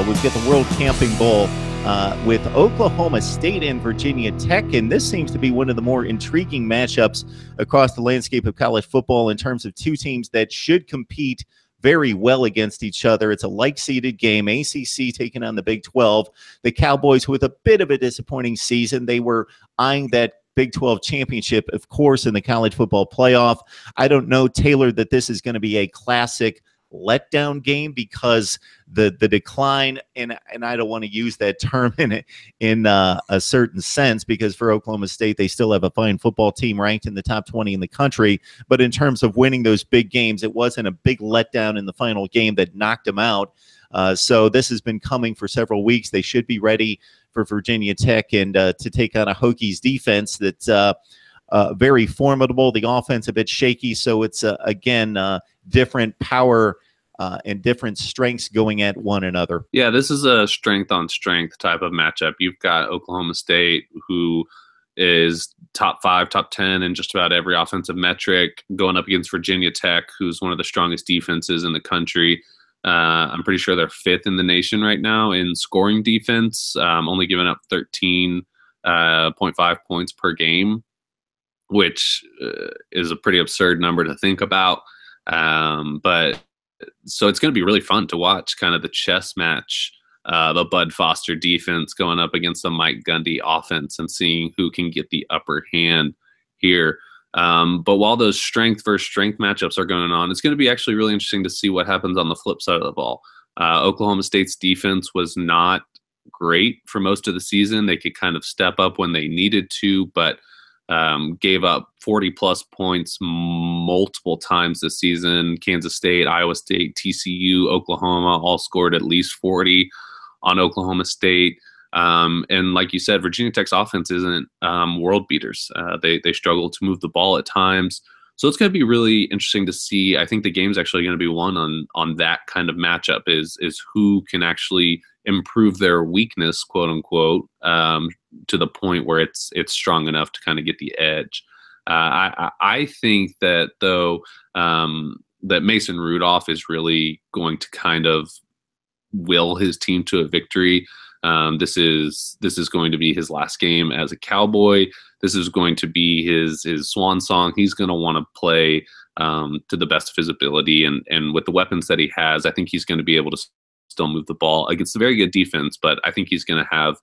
we've got the World Camping Bowl with Oklahoma State and Virginia Tech, and this seems to be one of the more intriguing matchups across the landscape of college football in terms of two teams that should compete very well against each other. It's a like-seeded game, ACC taking on the Big 12. The Cowboys with a bit of a disappointing season. They were eyeing that Big 12 championship, of course, in the college football playoff. I don't know, Taylor, that this is going to be a classic letdown game because the decline, and I don't want to use that term in a certain sense, because for Oklahoma State, they still have a fine football team ranked in the top 20 in the country. But in terms of winning those big games, it wasn't a big letdown in the final game that knocked them out. So this has been coming for several weeks. They should be ready for Virginia Tech and to take on a Hokies defense that's very formidable. The offense a bit shaky, so it's again different power and different strengths going at one another. Yeah, this is a strength on strength type of matchup. You've got Oklahoma State, who is top 5, top 10 in just about every offensive metric, going up against Virginia Tech, who's one of the strongest defenses in the country. I'm pretty sure they're 5th in the nation right now in scoring defense, only giving up 13.5 points per game, which is a pretty absurd number to think about. But so it's going to be really fun to watch kind of the chess match, the Bud Foster defense going up against the Mike Gundy offense and seeing who can get the upper hand here. But while those strength versus strength matchups are going on, it's going to be actually really interesting to see what happens on the flip side of the ball. Oklahoma State's defense was not great for most of the season. They could kind of step up when they needed to, but gave up 40-plus points multiple times this season. Kansas State, Iowa State, TCU, Oklahoma all scored at least 40 on Oklahoma State. And like you said, Virginia Tech's offense isn't world beaters. They struggle to move the ball at times. So it's going to be really interesting to see. I think the game's actually going to be won on that kind of matchup, is who can actually improve their weakness, quote unquote, to the point where it's strong enough to kind of get the edge. I think that, though, that Mason Rudolph is really going to kind of will his team to a victory. This is going to be his last game as a Cowboy. This is going to be his swan song. He's going to want to play to the best of his ability, and with the weapons that he has, I think he's going to be able to still move the ball against a very good defense. But I think he's going to have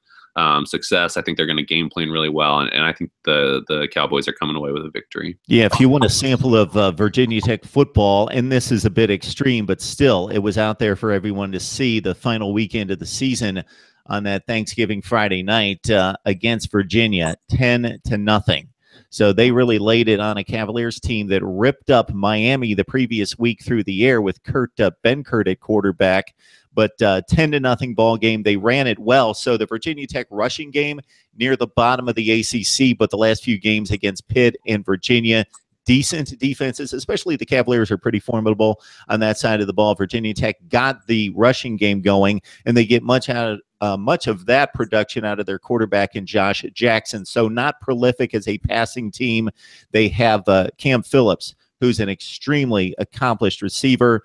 success. I think they're going to game plan really well, and I think the Cowboys are coming away with a victory. Yeah, if you want a sample of Virginia Tech football, and this is a bit extreme, but still, it was out there for everyone to see the final weekend of the season on that Thanksgiving Friday night against Virginia, 10-0. So they really laid it on a Cavaliers team that ripped up Miami the previous week through the air with Benkert at quarterback. But 10-0 ball game. They ran it well. So the Virginia Tech rushing game near the bottom of the ACC, but the last few games against Pitt and Virginia, decent defenses, especially the Cavaliers are pretty formidable on that side of the ball. Virginia Tech got the rushing game going, and they get much of that production out of their quarterback in Josh Jackson. So not prolific as a passing team. They have Cam Phillips, who's an extremely accomplished receiver.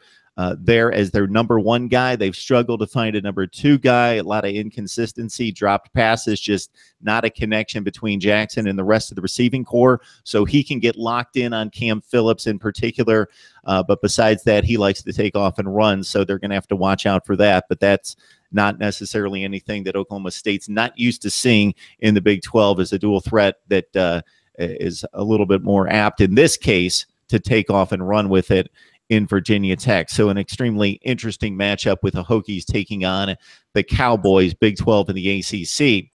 There as their number 1 guy. They've struggled to find a number 2 guy, a lot of inconsistency, dropped passes, just not a connection between Jackson and the rest of the receiving core. So he can get locked in on Cam Phillips in particular. But besides that, he likes to take off and run. So they're going to have to watch out for that. But that's not necessarily anything that Oklahoma State's not used to seeing in the Big 12 as a dual threat that is a little bit more apt in this case to take off and run with it in Virginia Tech. So an extremely interesting matchup with the Hokies taking on the Cowboys, Big 12 in the ACC.